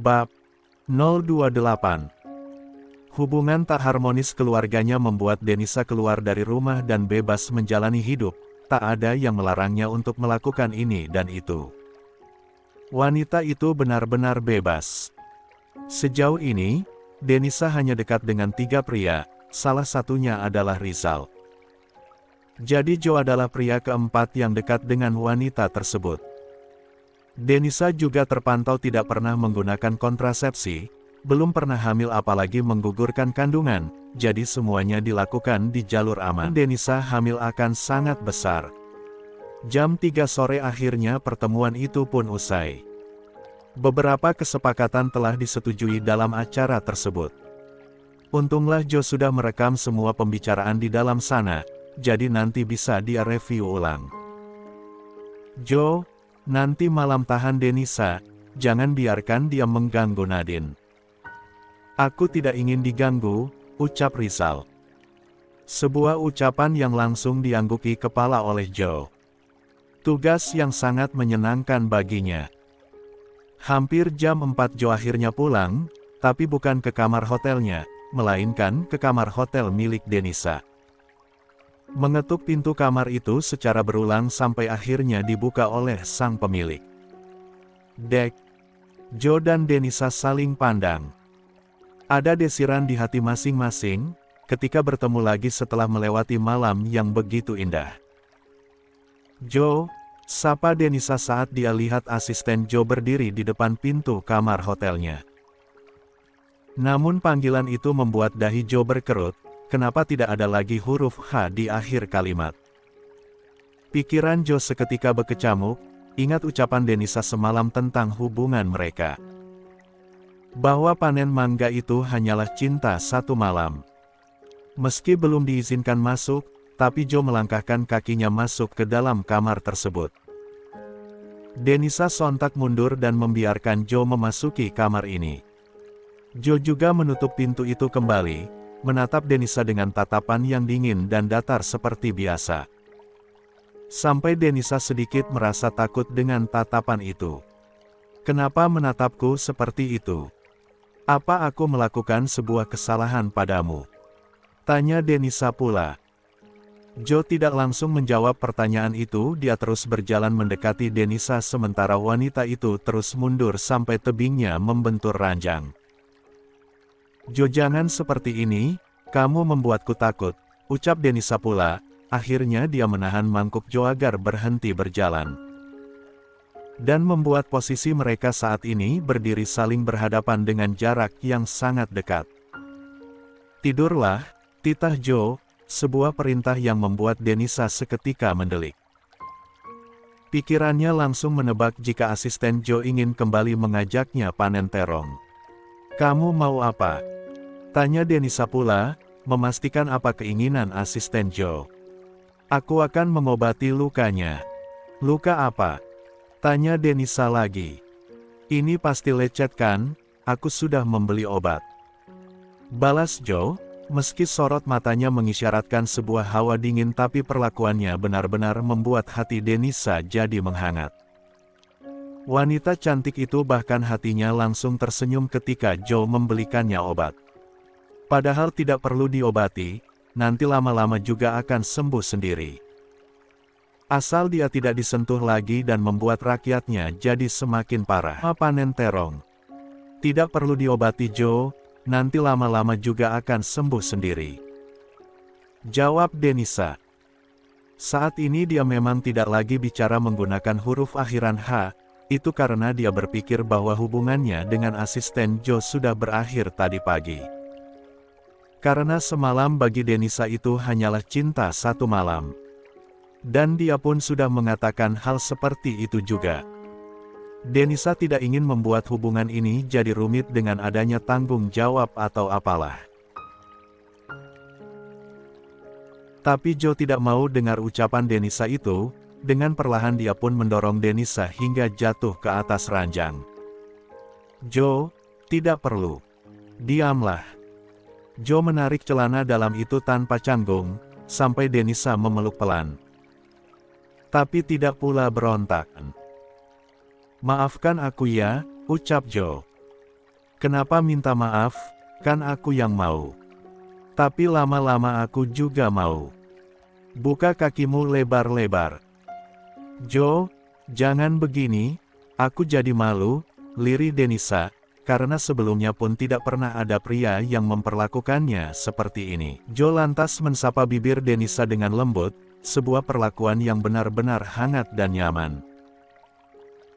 Bab 028. Hubungan tak harmonis keluarganya membuat Denisa keluar dari rumah dan bebas menjalani hidup. Tak ada yang melarangnya untuk melakukan ini dan itu. Wanita itu benar-benar bebas. Sejauh ini, Denisa hanya dekat dengan 3 pria, salah satunya adalah Rizal. Jadi Joe adalah pria keempat yang dekat dengan wanita tersebut. Denisa juga terpantau tidak pernah menggunakan kontrasepsi, belum pernah hamil apalagi menggugurkan kandungan, jadi semuanya dilakukan di jalur aman. Denisa hamil akan sangat besar. Jam 3 sore akhirnya pertemuan itu pun usai. Beberapa kesepakatan telah disetujui dalam acara tersebut. Untunglah Joe sudah merekam semua pembicaraan di dalam sana, jadi nanti bisa dia review ulang. Joe, nanti malam tahan Denisa, jangan biarkan dia mengganggu Nadine. Aku tidak ingin diganggu, ucap Rizal. Sebuah ucapan yang langsung diangguki kepala oleh Joe. Tugas yang sangat menyenangkan baginya. Hampir jam 4 Joe akhirnya pulang, tapi bukan ke kamar hotelnya, melainkan ke kamar hotel milik Denisa. Mengetuk pintu kamar itu secara berulang sampai akhirnya dibuka oleh sang pemilik. Dek. Joe dan Denisa saling pandang. Ada desiran di hati masing-masing, ketika bertemu lagi setelah melewati malam yang begitu indah. Joe, sapa Denisa saat dia lihat asisten Joe berdiri di depan pintu kamar hotelnya. Namun panggilan itu membuat dahi Joe berkerut. Kenapa tidak ada lagi huruf H di akhir kalimat? Pikiran Joe seketika berkecamuk, ingat ucapan Denisa semalam tentang hubungan mereka. Bahwa panen mangga itu hanyalah cinta satu malam. Meski belum diizinkan masuk, tapi Joe melangkahkan kakinya masuk ke dalam kamar tersebut. Denisa sontak mundur dan membiarkan Joe memasuki kamar ini. Joe juga menutup pintu itu kembali, menatap Denisa dengan tatapan yang dingin dan datar seperti biasa. Sampai Denisa sedikit merasa takut dengan tatapan itu. Kenapa menatapku seperti itu? Apa aku melakukan sebuah kesalahan padamu? Tanya Denisa pula. Joe tidak langsung menjawab pertanyaan itu, dia terus berjalan mendekati Denisa sementara wanita itu terus mundur sampai tebingnya membentur ranjang. Joe, jangan seperti ini, kamu membuatku takut, ucap Denisa pula. Akhirnya dia menahan mangkuk Joe agar berhenti berjalan. Dan membuat posisi mereka saat ini berdiri saling berhadapan dengan jarak yang sangat dekat. Tidurlah, titah Joe, sebuah perintah yang membuat Denisa seketika mendelik. Pikirannya langsung menebak jika asisten Joe ingin kembali mengajaknya panen terong. Kamu mau apa? Tanya Denisa pula, memastikan apa keinginan asisten Joe. Aku akan mengobati lukanya. Luka apa? Tanya Denisa lagi. Ini pasti lecet kan? Aku sudah membeli obat. Balas Joe, meski sorot matanya mengisyaratkan sebuah hawa dingin tapi perlakuannya benar-benar membuat hati Denisa jadi menghangat. Wanita cantik itu bahkan hatinya langsung tersenyum ketika Joe membelikannya obat. Padahal tidak perlu diobati, nanti lama-lama juga akan sembuh sendiri. Asal dia tidak disentuh lagi dan membuat rakyatnya jadi semakin parah. Panen terong. Tidak perlu diobati Joe, nanti lama-lama juga akan sembuh sendiri. Jawab Denisa. Saat ini dia memang tidak lagi bicara menggunakan huruf akhiran H, itu karena dia berpikir bahwa hubungannya dengan asisten Joe sudah berakhir tadi pagi. Karena semalam bagi Denisa itu hanyalah cinta satu malam. Dan dia pun sudah mengatakan hal seperti itu juga. Denisa tidak ingin membuat hubungan ini jadi rumit dengan adanya tanggung jawab atau apalah. Tapi Joe tidak mau dengar ucapan Denisa itu, dengan perlahan dia pun mendorong Denisa hingga jatuh ke atas ranjang. Joe, tidak perlu. Diamlah. Joe menarik celana dalam itu tanpa canggung, sampai Denisa memeluk pelan. Tapi tidak pula berontak. Maafkan aku ya, ucap Joe. Kenapa minta maaf, kan aku yang mau. Tapi lama-lama aku juga mau. Buka kakimu lebar-lebar. Jo, jangan begini, aku jadi malu, lirih Denisa, karena sebelumnya pun tidak pernah ada pria yang memperlakukannya seperti ini. Jo lantas mensapa bibir Denisa dengan lembut, sebuah perlakuan yang benar-benar hangat dan nyaman.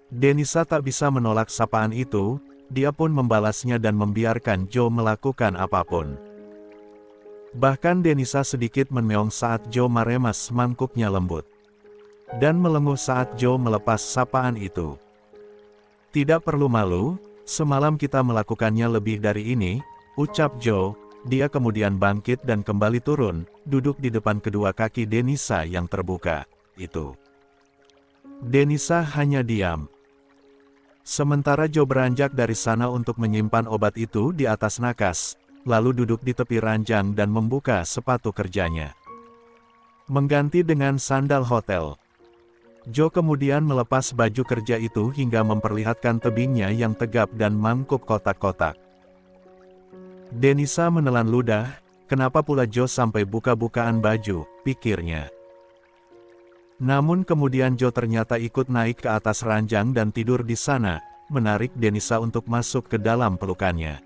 Denisa tak bisa menolak sapaan itu, dia pun membalasnya dan membiarkan Jo melakukan apapun. Bahkan Denisa sedikit menmeong saat Jo meremas mangkuknya lembut. Dan melenguh saat Jo melepas sapaan itu. Tidak perlu malu, semalam kita melakukannya lebih dari ini, ucap Jo. Dia kemudian bangkit dan kembali turun, duduk di depan kedua kaki Denisa yang terbuka. Itu. Denisa hanya diam. Sementara Jo beranjak dari sana untuk menyimpan obat itu di atas nakas, lalu duduk di tepi ranjang dan membuka sepatu kerjanya. Mengganti dengan sandal hotel. Jo kemudian melepas baju kerja itu hingga memperlihatkan tebingnya yang tegap dan mangkuk kotak-kotak. Denisa menelan ludah, kenapa pula Jo sampai buka-bukaan baju, pikirnya. Namun kemudian Jo ternyata ikut naik ke atas ranjang dan tidur di sana, menarik Denisa untuk masuk ke dalam pelukannya.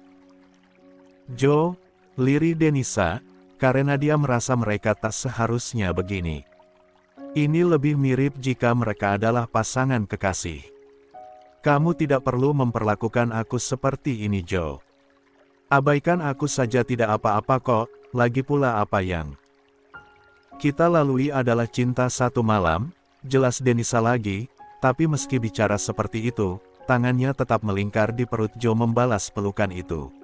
Jo, lirih Denisa, karena dia merasa mereka tak seharusnya begini. Ini lebih mirip jika mereka adalah pasangan kekasih. Kamu tidak perlu memperlakukan aku seperti ini, Jo. Abaikan aku saja tidak apa-apa kok, lagi pula apa yang kita lalui adalah cinta satu malam, jelas Denisa lagi, tapi meski bicara seperti itu, tangannya tetap melingkar di perut Jo membalas pelukan itu.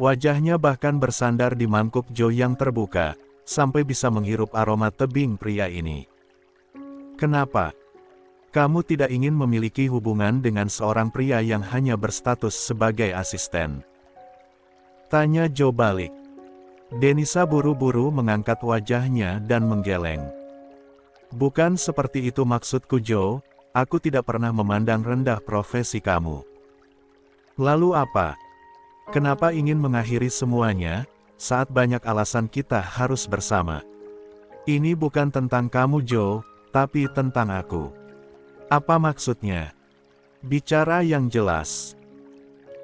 Wajahnya bahkan bersandar di mangkuk Jo yang terbuka, sampai bisa menghirup aroma tebing pria ini. Kenapa? Kamu tidak ingin memiliki hubungan dengan seorang pria yang hanya berstatus sebagai asisten? Tanya Jo balik. Denisa buru-buru mengangkat wajahnya dan menggeleng. Bukan seperti itu maksudku Jo, aku tidak pernah memandang rendah profesi kamu. Lalu apa? Kenapa ingin mengakhiri semuanya, saat banyak alasan kita harus bersama? Ini bukan tentang kamu Jo, tapi tentang aku. Apa maksudnya? Bicara yang jelas.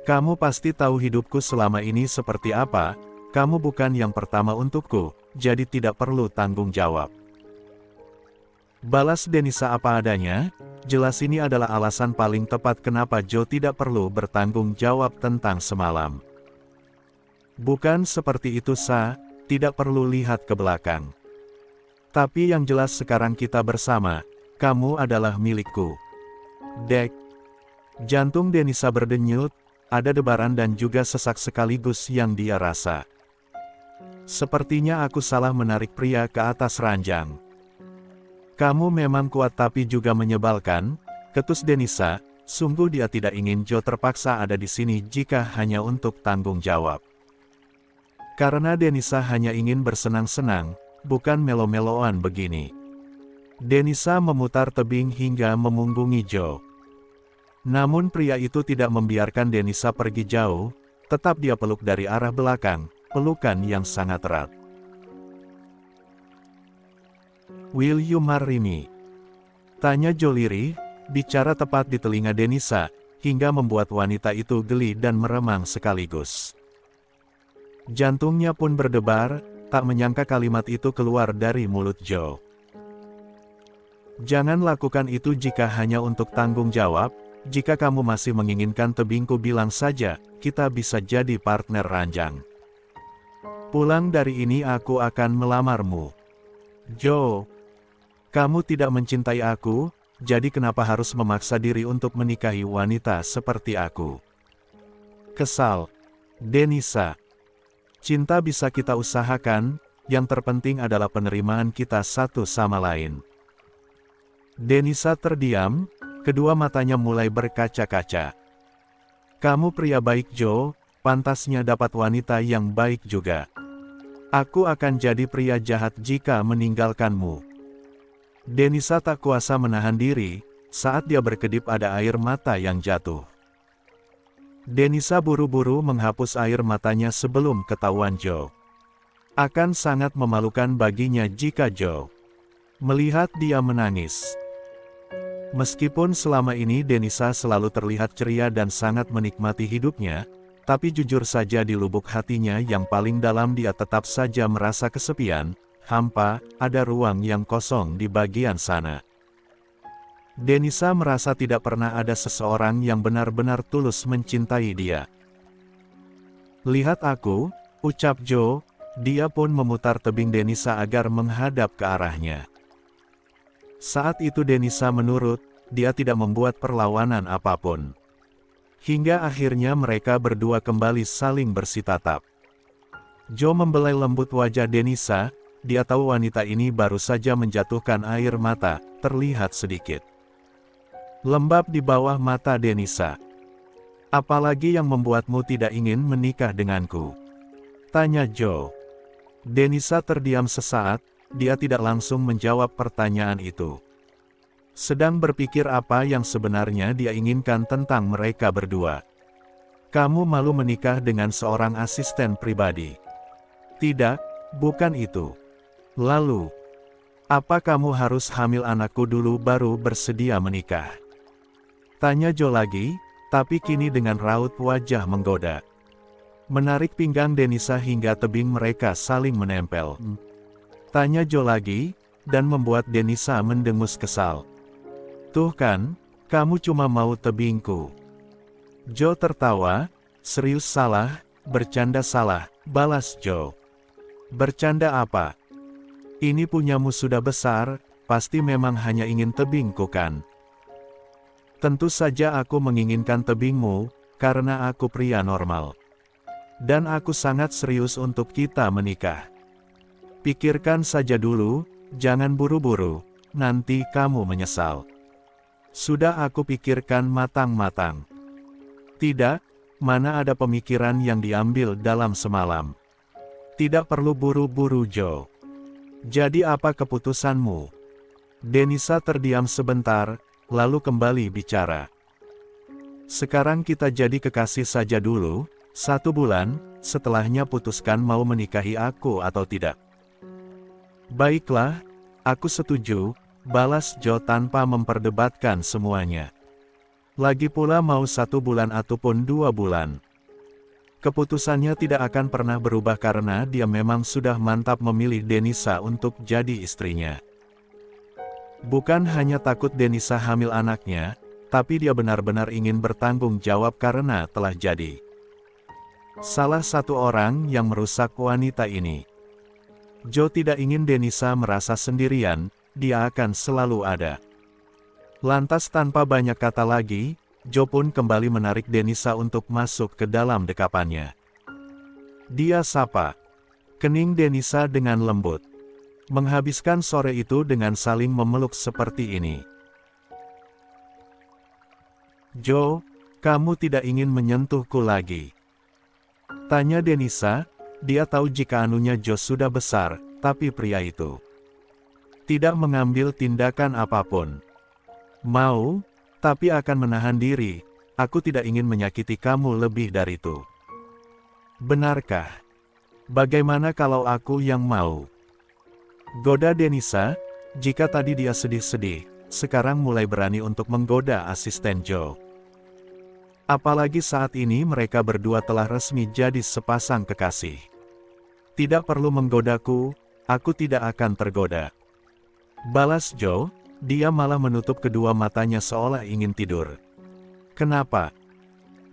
Kamu pasti tahu hidupku selama ini seperti apa, kamu bukan yang pertama untukku, jadi tidak perlu tanggung jawab. Balas Denisa apa adanya, jelas ini adalah alasan paling tepat kenapa Jo tidak perlu bertanggung jawab tentang semalam. Bukan seperti itu Sa, tidak perlu lihat ke belakang. Tapi yang jelas sekarang kita bersama, kamu adalah milikku. Dek. Jantung Denisa berdenyut, ada debaran dan juga sesak sekaligus yang dia rasa. Sepertinya aku salah menarik pria ke atas ranjang. Kamu memang kuat tapi juga menyebalkan, ketus Denisa, sungguh dia tidak ingin Jo terpaksa ada di sini jika hanya untuk tanggung jawab. Karena Denisa hanya ingin bersenang-senang, bukan melo-meloan begini. Denisa memutar tebing hingga memunggungi Jo. Namun pria itu tidak membiarkan Denisa pergi jauh, tetap dia peluk dari arah belakang, pelukan yang sangat erat. Will you marry me? Tanya Jo lirih, bicara tepat di telinga Denisa, hingga membuat wanita itu geli dan meremang sekaligus. Jantungnya pun berdebar, tak menyangka kalimat itu keluar dari mulut Jo. Jangan lakukan itu jika hanya untuk tanggung jawab. Jika kamu masih menginginkan tebingku bilang saja, kita bisa jadi partner ranjang. Pulang dari ini aku akan melamarmu. Jo, kamu tidak mencintai aku, jadi kenapa harus memaksa diri untuk menikahi wanita seperti aku? Kesal. Denisa. Cinta bisa kita usahakan, yang terpenting adalah penerimaan kita satu sama lain. Denisa terdiam. Kedua matanya mulai berkaca-kaca. Kamu pria baik Jo, pantasnya dapat wanita yang baik juga. Aku akan jadi pria jahat jika meninggalkanmu. Denisa tak kuasa menahan diri, saat dia berkedip ada air mata yang jatuh. Denisa buru-buru menghapus air matanya sebelum ketahuan Joe. Akan sangat memalukan baginya jika Joe melihat dia menangis. Meskipun selama ini Denisa selalu terlihat ceria dan sangat menikmati hidupnya, tapi jujur saja di lubuk hatinya yang paling dalam dia tetap saja merasa kesepian, hampa, ada ruang yang kosong di bagian sana. Denisa merasa tidak pernah ada seseorang yang benar-benar tulus mencintai dia. "Lihat aku," ucap Joe, dia pun memutar tebing Denisa agar menghadap ke arahnya. Saat itu Denisa menurut, dia tidak membuat perlawanan apapun. Hingga akhirnya mereka berdua kembali saling bersitatap. Joe membelai lembut wajah Denisa, dia tahu wanita ini baru saja menjatuhkan air mata, terlihat sedikit lembab di bawah mata Denisa. "Apalagi yang membuatmu tidak ingin menikah denganku?" tanya Joe. Denisa terdiam sesaat, dia tidak langsung menjawab pertanyaan itu. Sedang berpikir apa yang sebenarnya dia inginkan tentang mereka berdua. "Kamu malu menikah dengan seorang asisten pribadi?" "Tidak, bukan itu." "Lalu, apa kamu harus hamil anakku dulu baru bersedia menikah?" tanya Joe lagi, tapi kini dengan raut wajah menggoda. Menarik pinggang Denisa hingga tebing mereka saling menempel. Tanya Joe lagi, dan membuat Denisa mendengus kesal. "Tuh kan, kamu cuma mau tebingku." Joe tertawa, "Serius salah, bercanda salah," balas Joe. "Bercanda apa? Ini punyamu sudah besar, pasti memang hanya ingin tebingku kan?" "Tentu saja aku menginginkan tebingmu, karena aku pria normal. Dan aku sangat serius untuk kita menikah. Pikirkan saja dulu, jangan buru-buru, nanti kamu menyesal." "Sudah aku pikirkan matang-matang." "Tidak, mana ada pemikiran yang diambil dalam semalam. Tidak perlu buru-buru Joe. Jadi apa keputusanmu?" Denisa terdiam sebentar, lalu kembali bicara. "Sekarang kita jadi kekasih saja dulu, 1 bulan, setelahnya putuskan mau menikahi aku atau tidak." "Baiklah, aku setuju," balas Joe tanpa memperdebatkan semuanya. Lagi pula mau 1 bulan ataupun 2 bulan. Keputusannya tidak akan pernah berubah karena dia memang sudah mantap memilih Denisa untuk jadi istrinya. Bukan hanya takut Denisa hamil anaknya, tapi dia benar-benar ingin bertanggung jawab karena telah jadi salah satu orang yang merusak wanita ini. Joe tidak ingin Denisa merasa sendirian, dia akan selalu ada. Lantas tanpa banyak kata lagi, Joe pun kembali menarik Denisa untuk masuk ke dalam dekapannya. Dia sapa kening Denisa dengan lembut. Menghabiskan sore itu dengan saling memeluk seperti ini. "Joe, kamu tidak ingin menyentuhku lagi?" tanya Denisa, dia tahu jika anunya Joe sudah besar, tapi pria itu tidak mengambil tindakan apapun. "Mau, tapi akan menahan diri, aku tidak ingin menyakiti kamu lebih dari itu." "Benarkah? Bagaimana kalau aku yang mau?" goda Denisa, jika tadi dia sedih-sedih, sekarang mulai berani untuk menggoda asisten Joe. Apalagi saat ini mereka berdua telah resmi jadi sepasang kekasih. "Tidak perlu menggodaku, aku tidak akan tergoda," balas Joe, dia malah menutup kedua matanya seolah ingin tidur. "Kenapa?"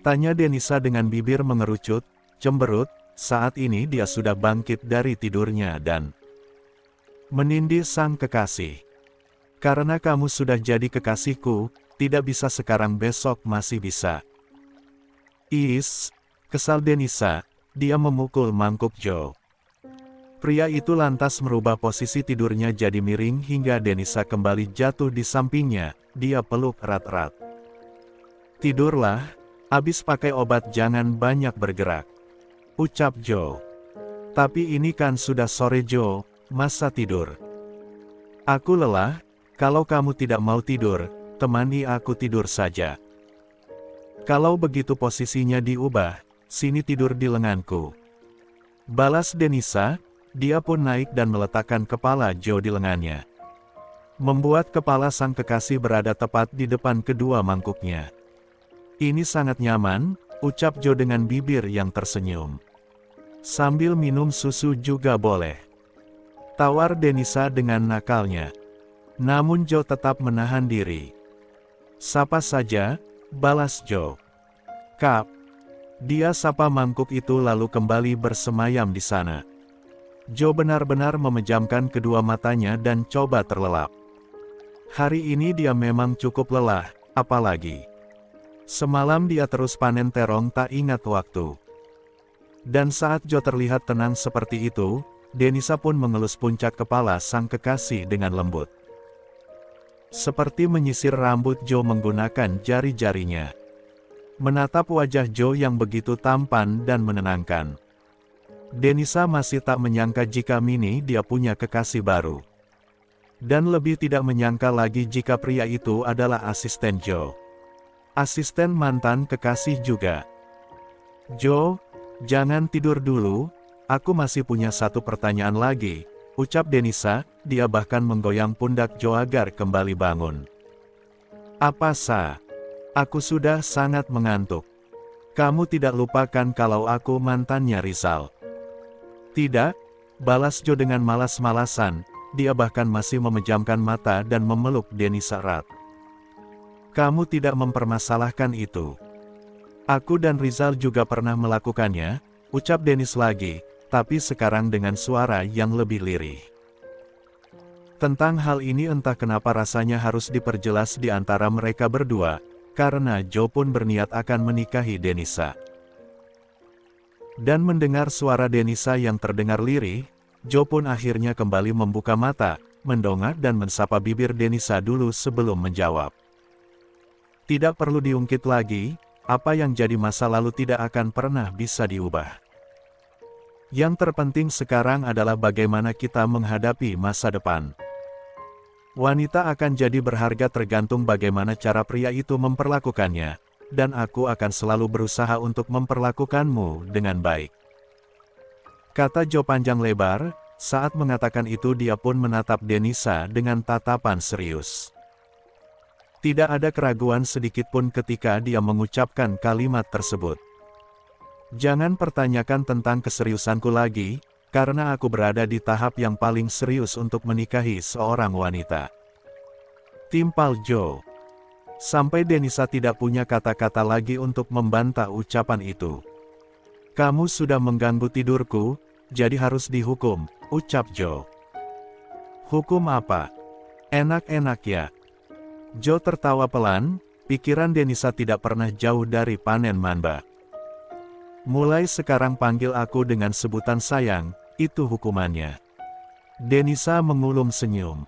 tanya Denisa dengan bibir mengerucut, cemberut, saat ini dia sudah bangkit dari tidurnya dan menindih sang kekasih. "Karena kamu sudah jadi kekasihku, tidak bisa sekarang besok masih bisa." "Is," kesal Denisa, dia memukul mangkuk Joe. Pria itu lantas merubah posisi tidurnya jadi miring hingga Denisa kembali jatuh di sampingnya, dia peluk erat-erat. "Tidurlah, abis pakai obat jangan banyak bergerak," ucap Joe. "Tapi ini kan sudah sore Joe, masa tidur?" "Aku lelah, kalau kamu tidak mau tidur, temani aku tidur saja." Kalau begitu posisinya diubah, sini tidur di lenganku. Balas Denisa, dia pun naik dan meletakkan kepala Joe di lengannya. Membuat kepala sang kekasih berada tepat di depan kedua mangkuknya. Ini sangat nyaman, ucap Joe dengan bibir yang tersenyum. Sambil minum susu juga boleh. Tawar Denisa dengan nakalnya. Namun Joe tetap menahan diri. Sapa saja, balas Joe. Kap. Dia sapa mangkuk itu lalu kembali bersemayam di sana. Joe benar-benar memejamkan kedua matanya dan coba terlelap. Hari ini dia memang cukup lelah, apalagi semalam dia terus panen terong tak ingat waktu. Dan saat Joe terlihat tenang seperti itu, Denisa pun mengelus puncak kepala sang kekasih dengan lembut. Seperti menyisir rambut Joe menggunakan jari-jarinya. Menatap wajah Joe yang begitu tampan dan menenangkan. Denisa masih tak menyangka jika Minnie dia punya kekasih baru. Dan lebih tidak menyangka lagi jika pria itu adalah asisten Joe. Asisten mantan kekasih juga. Joe, jangan tidur dulu, aku masih punya satu pertanyaan lagi, ucap Denisa, dia bahkan menggoyang pundak Joe agar kembali bangun. Apa sah? Aku sudah sangat mengantuk. Kamu tidak lupakan kalau aku mantannya Rizal? Tidak, balas Joe dengan malas-malasan, dia bahkan masih memejamkan mata dan memeluk Denisa erat. Kamu tidak mempermasalahkan itu. Aku dan Rizal juga pernah melakukannya, ucap Denis lagi, tapi sekarang dengan suara yang lebih lirih. Tentang hal ini entah kenapa rasanya harus diperjelas di antara mereka berdua, karena Joe pun berniat akan menikahi Denisa. Dan mendengar suara Denisa yang terdengar lirih, Joe pun akhirnya kembali membuka mata, mendongak dan mensapa bibir Denisa dulu sebelum menjawab. Tidak perlu diungkit lagi, apa yang jadi masa lalu tidak akan pernah bisa diubah. Yang terpenting sekarang adalah bagaimana kita menghadapi masa depan. Wanita akan jadi berharga tergantung bagaimana cara pria itu memperlakukannya, dan aku akan selalu berusaha untuk memperlakukanmu dengan baik. Kata Joe panjang lebar, saat mengatakan itu dia pun menatap Denisa dengan tatapan serius. Tidak ada keraguan sedikitpun ketika dia mengucapkan kalimat tersebut. Jangan pertanyakan tentang keseriusanku lagi, karena aku berada di tahap yang paling serius untuk menikahi seorang wanita. Timpal Joe. Sampai Denisa tidak punya kata-kata lagi untuk membantah ucapan itu. Kamu sudah mengganggu tidurku, jadi harus dihukum, ucap Joe. Hukum apa? Enak-enak ya. Joe tertawa pelan, pikiran Denisa tidak pernah jauh dari panen mamba. Mulai sekarang panggil aku dengan sebutan sayang, itu hukumannya. Denisa mengulum senyum.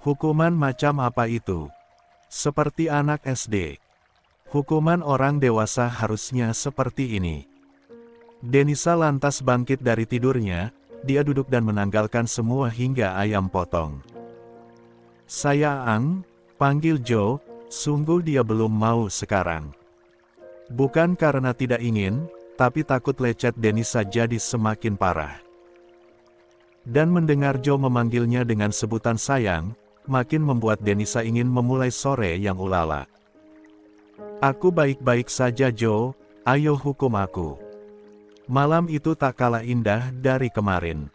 Hukuman macam apa itu? Seperti anak SD. Hukuman orang dewasa harusnya seperti ini. Denisa lantas bangkit dari tidurnya, dia duduk dan menanggalkan semua hingga ayam potong. Sayang, panggil Joe, sungguh dia belum mau sekarang. Bukan karena tidak ingin, tapi takut lecet Denisa jadi semakin parah. Dan mendengar Joe memanggilnya dengan sebutan sayang, makin membuat Denisa ingin memulai sore yang ulala. Aku baik-baik saja Joe, ayo hukum aku. Malam itu tak kalah indah dari kemarin.